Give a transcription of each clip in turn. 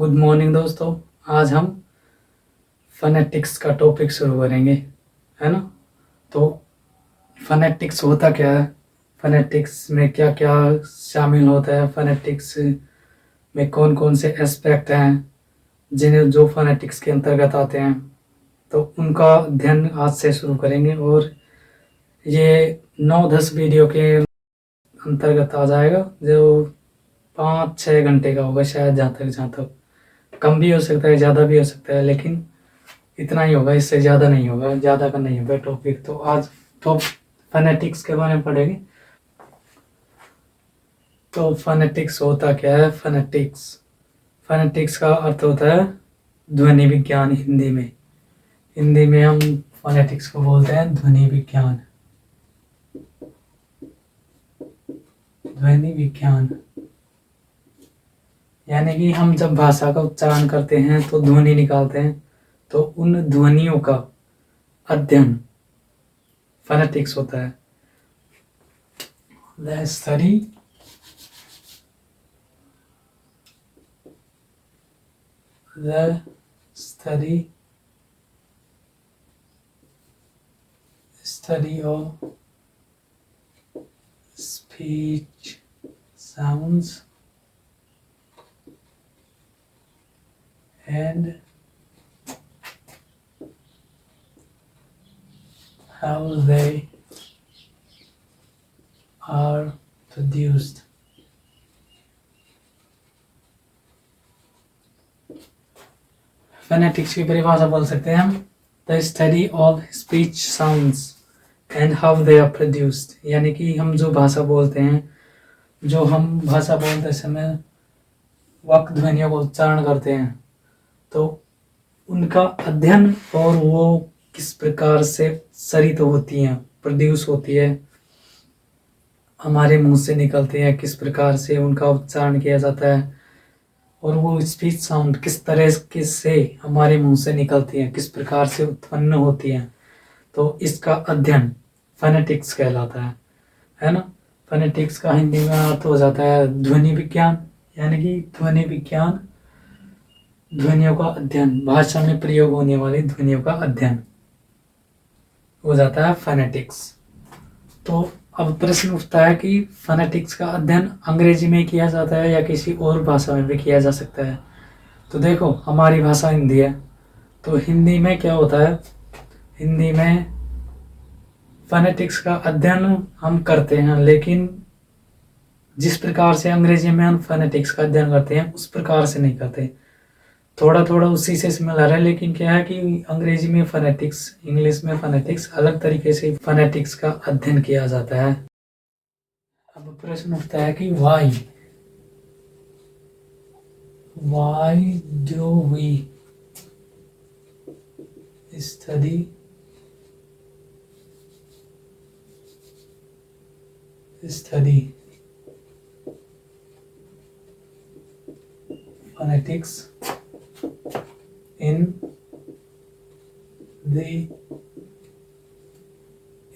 Good morning दोस्तों। आज हम फनेटिक्स का टॉपिक शुरू करेंगे, है ना। तो फनेटिक्स होता क्या है, फनेटिक्स में क्या क्या शामिल होता है, फनेटिक्स में कौन कौन से एस्पेक्ट हैं जिन्हें जो फनेटिक्स के अंतर्गत आते हैं, तो उनका अध्ययन आज से शुरू करेंगे। और ये 9-10 वीडियो के अंतर्गत आ जाएगा, जो 5-6 घंटे का होगा शायद, जहाँ तक कम भी हो सकता है, ज़्यादा भी हो सकता है, लेकिन इतना ही होगा, इससे ज़्यादा नहीं होगा, ज़्यादा का नहीं होगा टॉपिक। तो आज तो फनेटिक्स के बारे में पढ़ेंगे। तो फनेटिक्स होता क्या है? फनेटिक्स फनेटिक्स का अर्थ होता है ध्वनि विज्ञान। हिंदी में हम फनेटिक्स को बोलते हैं ध्वनि विज्ञान। ध्वनि विज्ञान यानी कि हम जब भाषा का उच्चारण करते हैं तो ध्वनि निकालते हैं, तो उन ध्वनियों का अध्ययन फनेटिक्स होता है। The study of speech sounds and how they are produced. Phonetics की परिभाषा बोल सकते हैं हम, the study of speech sounds and how they are produced. यानी कि हम जो भाषा बोलते हैं, जो हम भाषा बोलते समय वाक् ध्वनियों का उच्चारण करते हैं, तो उनका अध्ययन और वो किस प्रकार से सरित होती हैं, प्रोड्यूस होती है, हमारे मुंह से निकलती है, किस प्रकार से उनका उच्चारण किया जाता है, और वो स्पीच साउंड किस तरह से हमारे मुंह से निकलती है, किस प्रकार से उत्पन्न होती है। तो इसका अध्ययन फनेटिक्स कहलाता है ना। फनेटिक्स का हिंदी में अर्थ हो जाता है ध्वनि विज्ञान, यानी कि ध्वनि विज्ञान, ध्वनियों का अध्ययन, भाषा में प्रयोग होने वाली ध्वनियों का अध्ययन हो जाता है फनेटिक्स। तो अब प्रश्न उठता है कि फनेटिक्स का अध्ययन अंग्रेजी में किया जाता है या किसी और भाषा में भी किया जा सकता है। तो देखो, हमारी भाषा हिंदी है, तो हिंदी में क्या होता है, हिंदी में फनेटिक्स का अध्ययन हम करते हैं, लेकिन जिस प्रकार से अंग्रेजी में हम फनेटिक्स का अध्ययन करते हैं उस प्रकार से नहीं करते। थोड़ा थोड़ा उसी से सिमिलर है, लेकिन क्या है कि अंग्रेजी में फनेटिक्स, इंग्लिश में फनेटिक्स, अलग तरीके से फनेटिक्स का अध्ययन किया जाता है। अब प्रश्न उठता है कि why do we study phonetics in the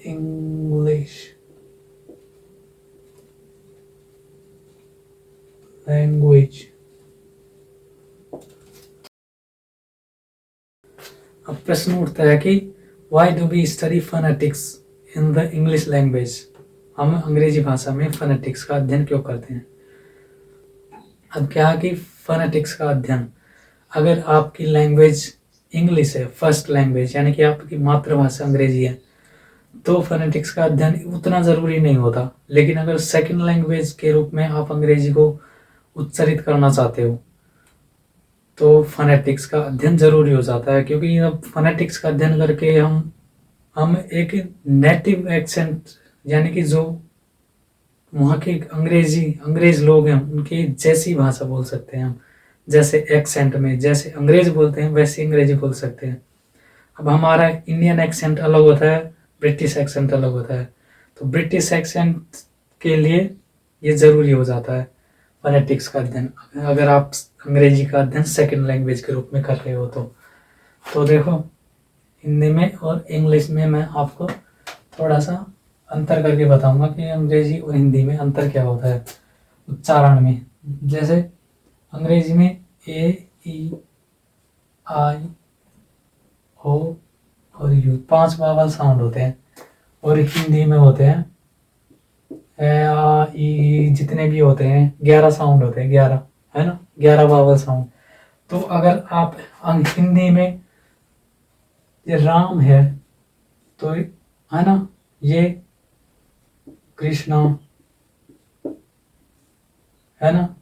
English language। अब प्रश्न उठता है कि why do we study phonetics in the English language. हम अंग्रेजी भाषा में फनेटिक्स का अध्ययन क्यों करते हैं। अब क्या है कि फनेटिक्स का अध्ययन, अगर आपकी लैंग्वेज इंग्लिश है, फर्स्ट लैंग्वेज, यानी कि आपकी मातृभाषा अंग्रेजी है, तो फनेटिक्स का अध्ययन उतना ज़रूरी नहीं होता। लेकिन अगर सेकंड लैंग्वेज के रूप में आप अंग्रेजी को उच्चारित करना चाहते हो, तो फनेटिक्स का अध्ययन ज़रूरी हो जाता है, क्योंकि अब फनेटिक्स का अध्ययन करके हम एक नेटिव एक्सेंट, यानी कि जो वहाँ के अंग्रेज लोग हैं उनकी जैसी भाषा बोल सकते हैं हम। जैसे एक्सेंट में जैसे अंग्रेज बोलते हैं वैसे अंग्रेजी बोल सकते हैं। अब हमारा इंडियन एक्सेंट अलग होता है, ब्रिटिश एक्सेंट अलग होता है, तो ब्रिटिश एक्सेंट के लिए ये ज़रूरी हो जाता है फनेटिक्स का अध्ययन, अगर आप अंग्रेजी का अध्ययन सेकंड लैंग्वेज के रूप में कर रहे हो तो देखो, हिंदी में और इंग्लिश में मैं आपको थोड़ा सा अंतर करके बताऊंगा कि अंग्रेजी और हिंदी में अंतर क्या होता है उच्चारण में। जैसे अंग्रेजी में ए ई, आई, ओ और यू, 5 वावल साउंड होते हैं। और हिंदी में होते हैं ए, आ, ई, जितने भी होते हैं 11 साउंड होते हैं, 11, है ना, 11 वावल साउंड। तो अगर आप हिंदी में ये राम है तो है ना, ये कृष्णा, है ना,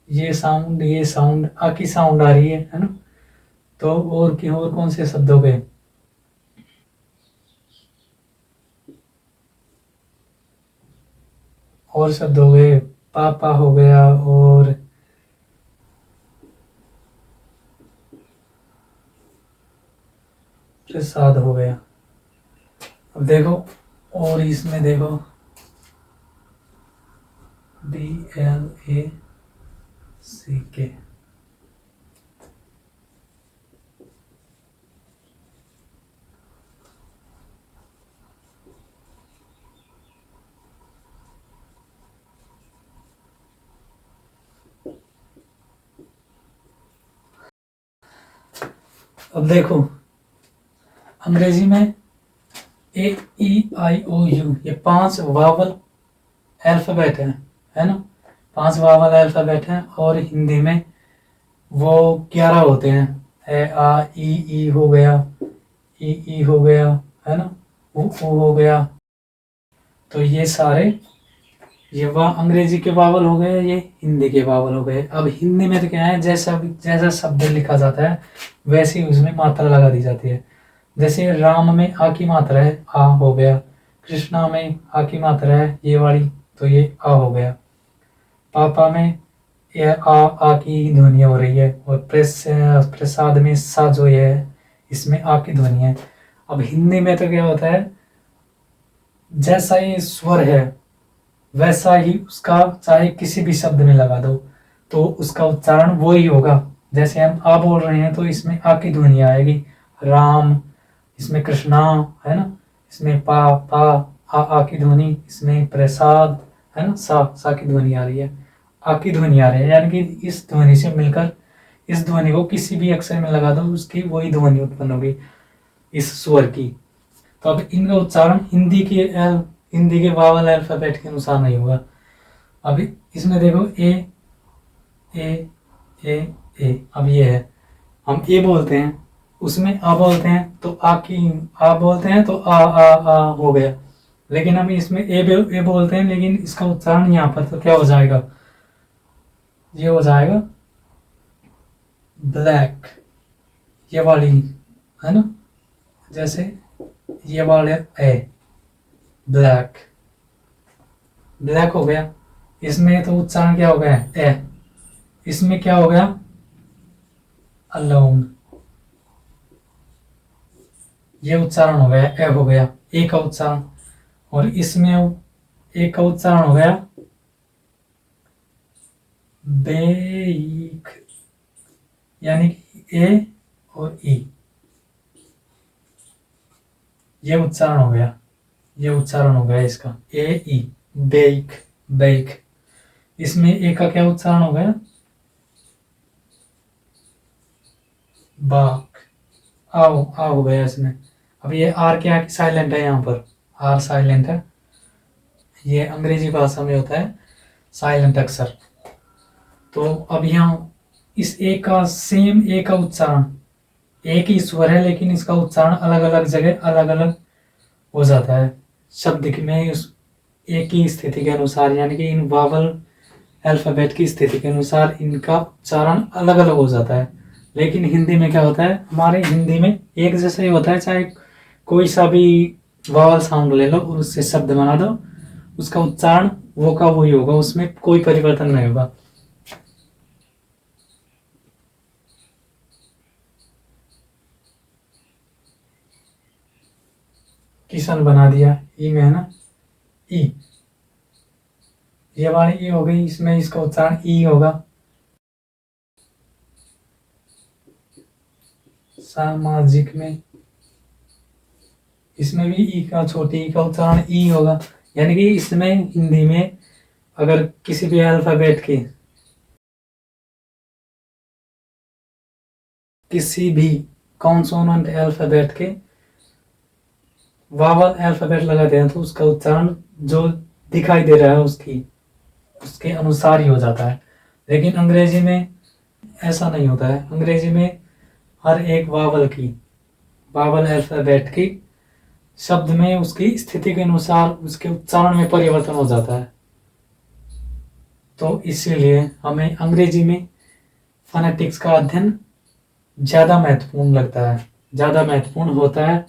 ये साउंड आ की साउंड आ रही है ना। तो और कौन से शब्द हो गए? और शब्द हो गए, पापा हो गया और प्रसाद हो गया। अब देखो, और इसमें देखो BLACK। अब देखो अंग्रेजी में AEIOU, ये 5 वावल अल्फाबेट है ना, 5 वावल अल्फाबेट हैं। और हिंदी में वो 11 होते हैं। ए आ ई हो गया, ई हो गया, है ना, ऊ हो गया। तो ये सारे, ये अंग्रेजी के वावल हो गए, ये हिंदी के वावल हो गए। अब हिंदी में तो क्या है, जैसा जैसा शब्द लिखा जाता है वैसे ही उसमें मात्रा लगा दी जाती है। जैसे राम में आ की मात्रा है, आ हो गया। कृष्णा में आ की मात्रा है, ये वाली, तो ये आ हो गया। पापा में ये आ की ध्वनि हो रही है। और प्रसाद में सा जो ये है, इसमें आ की ध्वनि है। अब हिंदी में तो क्या होता है, जैसा ये स्वर है वैसा ही उसका, चाहे किसी भी शब्द में लगा दो तो उसका उच्चारण वो ही होगा। जैसे हम आ बोल रहे हैं तो इसमें आ की ध्वनि आएगी, राम, इसमें कृष्णा, है ना, इसमें पा आ की ध्वनि, इसमें प्रसाद, है ना, सा की ध्वनि आ रही है, आ की ध्वनि आ रही है। यानी कि इस ध्वनि से मिलकर इस ध्वनि को किसी भी अक्षर में लगा दो, उसकी वही ध्वनि उत्पन्न होगी इस स्वर की। तो अब इनका उच्चारण हिंदी के वावल अल्फाबेट के अनुसार नहीं होगा। अभी इसमें देखो ए ए ए, अब ये है, हम ए बोलते हैं, उसमें आ बोलते हैं तो आ बोलते हैं तो आ हो गया। लेकिन हम इसमें ए बोलते हैं, लेकिन इसका उच्चारण यहाँ पर तो क्या हो जाएगा, ये हो जाएगा ब्लैक, ये वाली, है ना, जैसे ये वाले ए, ब्लैक, ब्लैक हो गया। इसमें तो उच्चारण क्या हो गया, ए, इसमें क्या हो गया, अलोन, ये उच्चारण हो गया, ए हो गया, ए का उच्चारण। और इसमें ए का उच्चारण हो गया बेक, यानी कि ए और ई, ये उच्चारण हो गया, ये उच्चारण हो गया इसका, ए ई, बेक, बेक। इसमें ए का क्या उच्चारण हो गया, बाक, आओ आ हो गया इसमें। अब ये आर क्या है, साइलेंट है, यहाँ पर आर साइलेंट है, ये अंग्रेजी भाषा में होता है साइलेंट अक्षर। तो अब यहाँ इस ए का सेम, ए का उच्चारण एक ही स्वर है, लेकिन इसका उच्चारण अलग अलग जगह अलग अलग हो जाता है शब्द में, उस एक ही स्थिति के अनुसार। यानी कि इन वावल अल्फाबेट की स्थिति के अनुसार इनका उच्चारण अलग अलग हो जाता है। लेकिन हिंदी में क्या होता है, हमारे हिंदी में एक जैसा ही होता है, चाहे कोई सा भी वावल साउंड ले लो और उससे शब्द बना दो, उसका उच्चारण वो का वही होगा, उसमें कोई परिवर्तन नहीं होगा। किशन बना दिया, ई में, है ना, ई, ये वाली ई हो गई, इसमें इसका उच्चारण ई होगा। सामाजिक में, इसमें भी ई का, छोटी ई का उच्चारण ई होगा। यानी कि इसमें हिंदी में अगर किसी भी अल्फाबेट की किसी भी कॉन्सोनेंट अल्फाबेट के वावल अल्फाबेट लगाते हैं तो उसका उच्चारण जो दिखाई दे रहा है उसके अनुसार ही हो जाता है। लेकिन अंग्रेजी में ऐसा नहीं होता है। अंग्रेजी में हर एक वावल अल्फाबेट की शब्द में उसकी स्थिति के अनुसार उसके उच्चारण में परिवर्तन हो जाता है। तो इसीलिए हमें अंग्रेजी में फोनेटिक्स का अध्ययन ज़्यादा महत्वपूर्ण लगता है, ज़्यादा महत्वपूर्ण होता है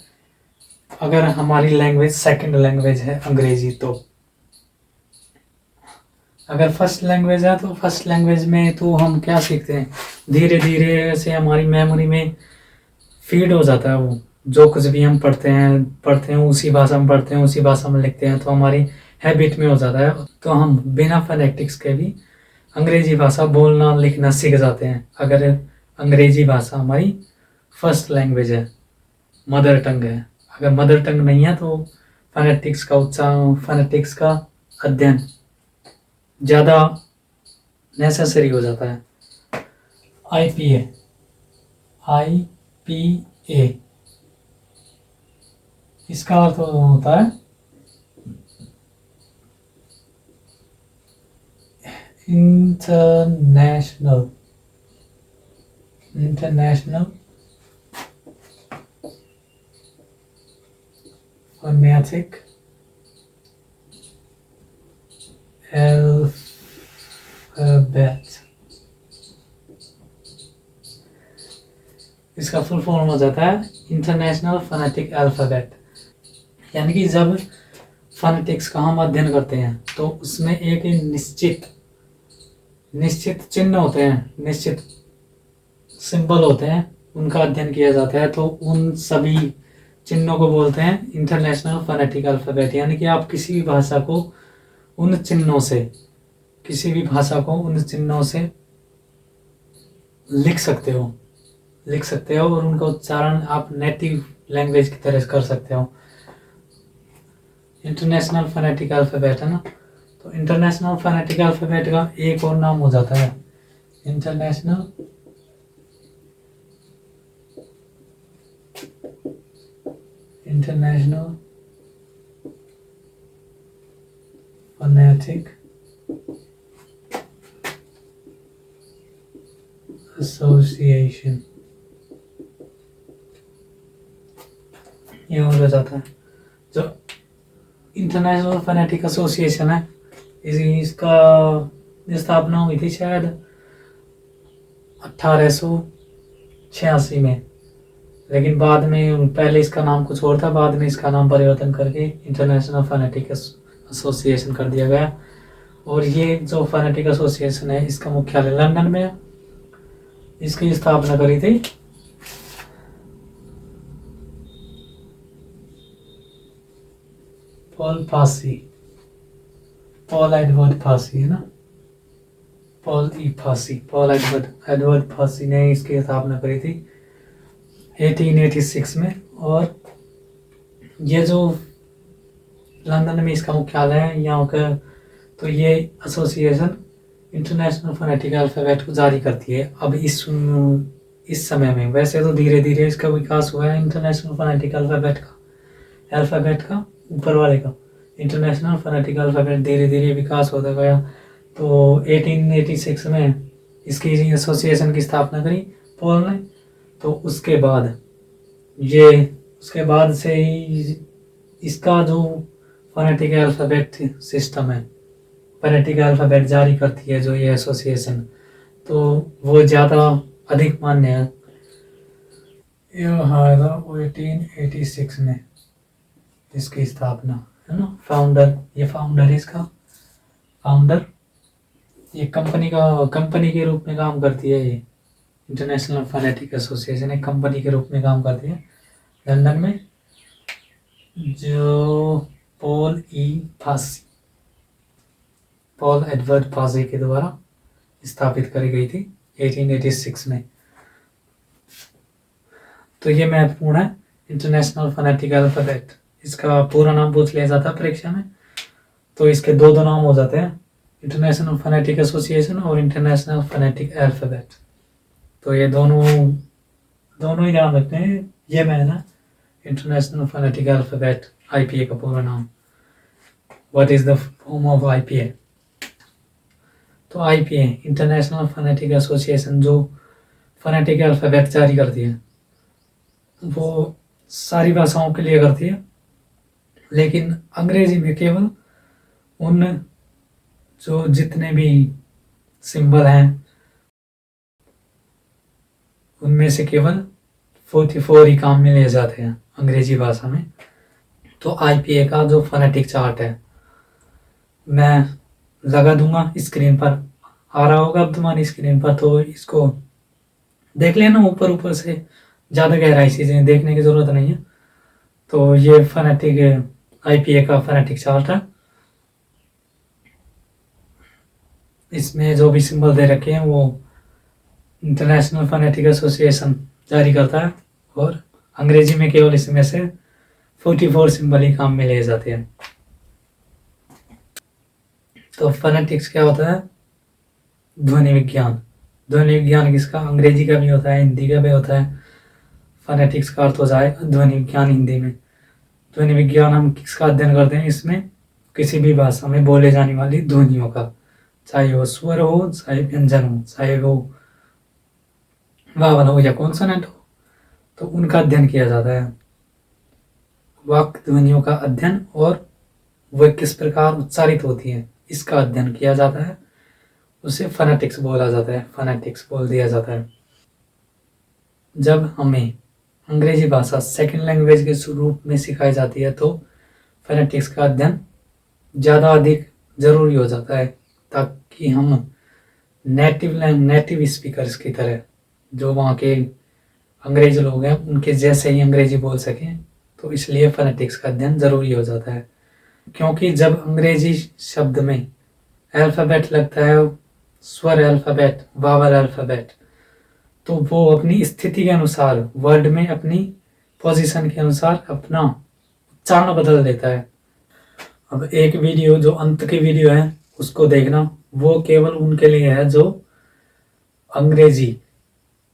अगर हमारी लैंग्वेज सेकंड लैंग्वेज है अंग्रेजी। तो अगर फर्स्ट लैंग्वेज है तो फर्स्ट लैंग्वेज में तो हम क्या सीखते हैं, धीरे धीरे से हमारी मेमोरी में फीड हो जाता है। वो जो कुछ भी हम पढ़ते हैं उसी भाषा में पढ़ते हैं, उसी भाषा में लिखते हैं, तो हमारी हैबिट में हो जाता है। तो हम बिना फोनेटिक्स के भी अंग्रेजी भाषा बोलना लिखना सीख जाते हैं अगर अंग्रेजी भाषा हमारी फर्स्ट लैंग्वेज है, मदर टंग है। अगर मदर टंग नहीं है तो फोनेटिक्स का अध्ययन ज़्यादा नेसेसरी हो जाता है। IPA इसका अर्थ होता है इंटरनेशनल फोनेटिक अल्फाबेट। इसका फुल फॉर्म हो जाता है इंटरनेशनल फोनेटिक अल्फाबेट। यानी कि जब फोनेटिक्स का हम अध्ययन करते हैं तो उसमें एक निश्चित चिन्ह होते हैं, निश्चित सिंबल होते हैं, उनका अध्ययन किया जाता है। तो उन सभी चिन्हों को बोलते हैं इंटरनेशनल फोनेटिक अल्फाबेट। यानी कि आप किसी भी भाषा को उन चिन्हों से लिख सकते हो और उनका उच्चारण आप नेटिव लैंग्वेज की तरह कर सकते हो। इंटरनेशनल फोनेटिक अल्फाबेट है ना, तो इंटरनेशनल फोनेटिक अल्फाबेट का एक और नाम हो जाता है इंटरनेशनल फोनेटिक एसोसिएशन, ये हो जाता है। जो इंटरनेशनल फोनेटिक एसोसिएशन है इसका स्थापना हुई थी शायद 1886 में, लेकिन बाद में पहले इसका नाम कुछ और था, बाद में इसका नाम परिवर्तन करके इंटरनेशनल फोनेटिक एसोसिएशन कर दिया गया। और ये जो फोनेटिक एसोसिएशन है इसका मुख्यालय लंदन में है। इसकी स्थापना करी थी पॉल एडवर्ड फासी है ना, पॉल एडवर्ड फासी ने इसकी स्थापना करी थी 1886 में। और ये जो लंदन में इसका मुख्यालय है यहाँ का, तो ये एसोसिएशन इंटरनेशनल फोनेटिक अल्फाबेट को जारी करती है। अब इस समय में वैसे तो धीरे धीरे इसका विकास हुआ है इंटरनेशनल फोनेटिक अल्फाबेट का ऊपर वाले का इंटरनेशनल फोनेटिक अल्फाबेट धीरे धीरे विकास होता गया। तो 1886 में इसकी एसोसिएशन की स्थापना करी पॉल ने। तो उसके बाद से ही इसका जो फोनेटिक अल्फाबेट सिस्टम है, फोनेटिक अल्फाबेट जारी करती है जो ये एसोसिएशन, तो वो ज़्यादा अधिक मान्य है। ये 1886 में इसकी स्थापना है ना। फाउंडर इसका ये कंपनी के रूप में काम करती है। ये इंटरनेशनल फोनेटिक एसोसिएशन एक कंपनी के रूप में काम करती है लंदन में, जो पॉल एडवर्ड फासी के द्वारा स्थापित करी गई थी 1886 में। तो ये महत्वपूर्ण है इंटरनेशनल फोनेटिक अल्फाबेट। इसका पूरा नाम पूछ लिया जाता है परीक्षा में, तो इसके दो नाम हो जाते हैं, इंटरनेशनल फोनेटिक एसोसिएशन और इंटरनेशनल फोनेटिक अल्फाबेट। तो ये दोनों दोनों ही ध्यान रखते हैं। ये मैं ना इंटरनेशनल फोनेटिक अल्फाबेट IPA का पूरा नाम। What is the form of IPA? तो IPA इंटरनेशनल फोनेटिक एसोसिएशन जो फोनेटिक अल्फाबेट जारी करती है, वो सारी भाषाओं के लिए करती है, लेकिन अंग्रेजी में केवल उन जो जितने भी सिंबल हैं उनमें से केवल 44 ही काम में लिए जाते हैं अंग्रेजी भाषा में। तो IPA का जो फोनेटिक चार्ट है मैं लगा दूंगा स्क्रीन पर, आ रहा होगा अब तुम्हारी स्क्रीन पर, तो इसको देख लेना ऊपर ऊपर से, ज़्यादा गहराई से देखने की ज़रूरत नहीं है। तो ये फोनेटिक IPA का फोनेटिक चार्ट है। इसमें जो भी सिंबल दे रखे हैं वो इंटरनेशनल फोनेटिक एसोसिएशन जारी करता है, और अंग्रेजी में केवल इसमें से 44 सिंबल ही काम में लिए जाते हैं। तो फोनेटिक्स क्या होता है? ध्वनि विज्ञान। ध्वनि विज्ञान किसका? अंग्रेजी का भी होता है, हिंदी का भी होता है। फोनेटिक्स का अर्थ हो जाए ध्वनि विज्ञान हिंदी में। ध्वनि विज्ञान हम किसका अध्ययन करते हैं? इसमें किसी भी भाषा में बोले जाने वाली ध्वनियों का, चाहे वो स्वर हो, चाहे व्यंजन हो, चाहे वो वावल हो या कॉन्सोनेंट हो, तो उनका अध्ययन किया जाता है। वाक्य ध्वनियों का अध्ययन और वह किस प्रकार उच्चारित होती है इसका अध्ययन किया जाता है, उसे फोनेटिक्स बोला जाता है, फोनेटिक्स बोल दिया जाता है। जब हमें अंग्रेजी भाषा सेकंड लैंग्वेज के रूप में सिखाई जाती है तो फोनेटिक्स का अध्ययन ज़्यादा अधिक जरूरी हो जाता है, ताकि हम नेटिव स्पीकर्स की तरह, जो वहाँ के अंग्रेज लोग हैं उनके जैसे ही अंग्रेजी बोल सकें। तो इसलिए फोनेटिक्स का अध्ययन ज़रूरी हो जाता है, क्योंकि जब अंग्रेजी शब्द में अल्फ़ाबेट लगता है, स्वर अल्फ़ाबेट, वावल अल्फ़ाबेट, तो वो अपनी स्थिति के अनुसार वर्ड में अपनी पोजीशन के अनुसार अपना उच्चारण बदल देता है। अब एक वीडियो जो अंत की वीडियो है उसको देखना, वो केवल उनके लिए है जो अंग्रेजी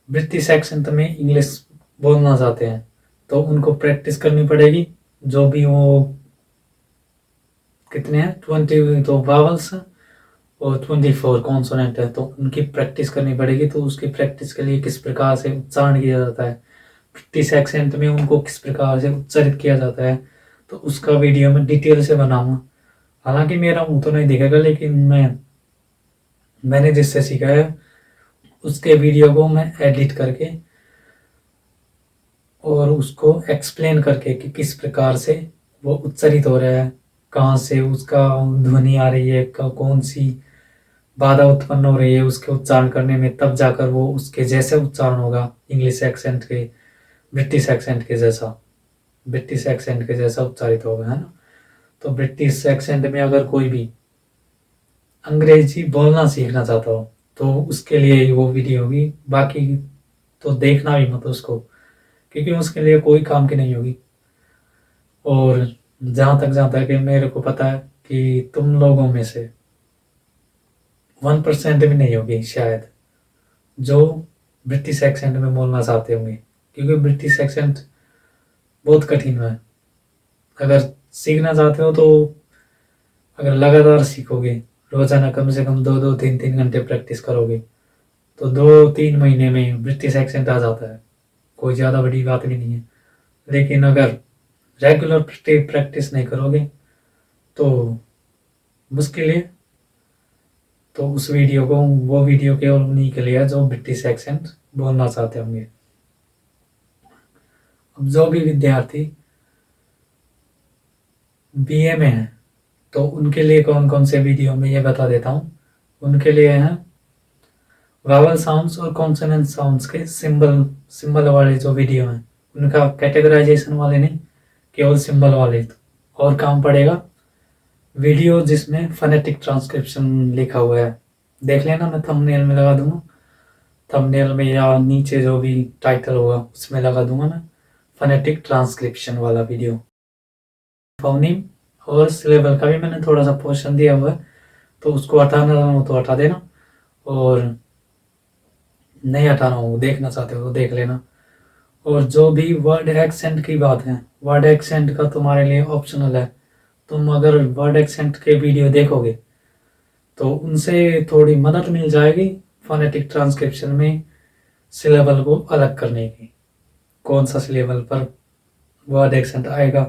ब्रिटिश एक्सेंट में इंग्लिश बोलना चाहते हैं, तो उनको प्रैक्टिस करनी पड़ेगी। जो भी वो कितने हैं 20 तो वावल्स और 24 कॉन्सोनेंट है, तो उनकी प्रैक्टिस करनी पड़ेगी। तो उसकी प्रैक्टिस के लिए किस प्रकार से उच्चारण किया जाता है, ब्रिटिश एक्सेंट में उनको किस प्रकार से उच्चारित किया जाता है, तो उसका वीडियो मैं डिटेल से बनाऊंगा। हालांकि मेरा मुंह तो नहीं दिखेगा, लेकिन मैंने जिससे सीखा है उसके वीडियो को मैं एडिट करके और उसको एक्सप्लेन करके कि किस प्रकार से वो उच्चारित हो रहा है, कहाँ से उसका ध्वनि आ रही है, कौन सी बाधा उत्पन्न हो रही है उसके उच्चारण करने में, तब जाकर वो उसके जैसे उच्चारण होगा, इंग्लिश एक्सेंट के, ब्रिटिश एक्सेंट के जैसा, ब्रिटिश एक्सेंट के जैसा उच्चारित होगा, है ना। तो ब्रिटिश एक्सेंट में अगर कोई भी अंग्रेजी बोलना सीखना चाहता हो तो उसके लिए वो वीडियो होगी, बाकी तो देखना भी मत उसको, क्योंकि उसके लिए कोई काम की नहीं होगी। और जहाँ तक मेरे को पता है कि तुम लोगों में से 1% भी नहीं होगी शायद जो ब्रिटिश एक्सेंट में बोलना चाहते होंगे, क्योंकि ब्रिटिश एक्सेंट बहुत कठिन है। अगर सीखना चाहते हो तो अगर लगातार सीखोगे, रोजाना कम से कम 2-3 घंटे प्रैक्टिस करोगे, तो 2-3 महीने में ब्रिटिश एक्सेंट आ जाता है, कोई ज़्यादा बड़ी बात भी नहीं है। लेकिन अगर रेगुलर प्रैक्टिस नहीं करोगे तो मुश्किल है। तो उस वीडियो को, वो वीडियो केवल उन्हीं के लिए जो ब्रिटिश एक्सेंट बोलना चाहते होंगे। अब जो भी विद्यार्थी BA में है तो उनके लिए कौन कौन से वीडियो में ये बता देता हूँ। उनके लिए हैं वावल साउंड्स और कॉन्सोनेंट साउंड्स के सिंबल वाले जो वीडियो हैं, उनका कैटेगराइजेशन वाले नहीं, केवल सिंबल वाले। और काम पड़ेगा वीडियो जिसमें फोनेटिक ट्रांसक्रिप्शन लिखा हुआ है, देख लेना, मैं थंबनेल में लगा दूंगा, थंबनेल में या नीचे जो भी टाइटल होगा उसमें लगा दूंगा मैं फोनेटिक ट्रांसक्रिप्शन वाला वीडियो। फोनीम और सिलेबल का भी मैंने थोड़ा सा पोर्शन दिया हुआ है, तो उसको हटाना हो तो हटा देना, और नहीं हटाना हो, देखना चाहते हो तो देख लेना। और जो भी वर्ड एक्सेंट की बात है, वर्ड एक्सेंट का तुम्हारे लिए ऑप्शनल है। तुम अगर वर्ड एक्सेंट के वीडियो देखोगे तो उनसे थोड़ी मदद मिल जाएगी फोनेटिक ट्रांसक्रिप्शन में सिलेबल को अलग करने की, कौन सा सिलेबल पर वर्ड एक्सेंट आएगा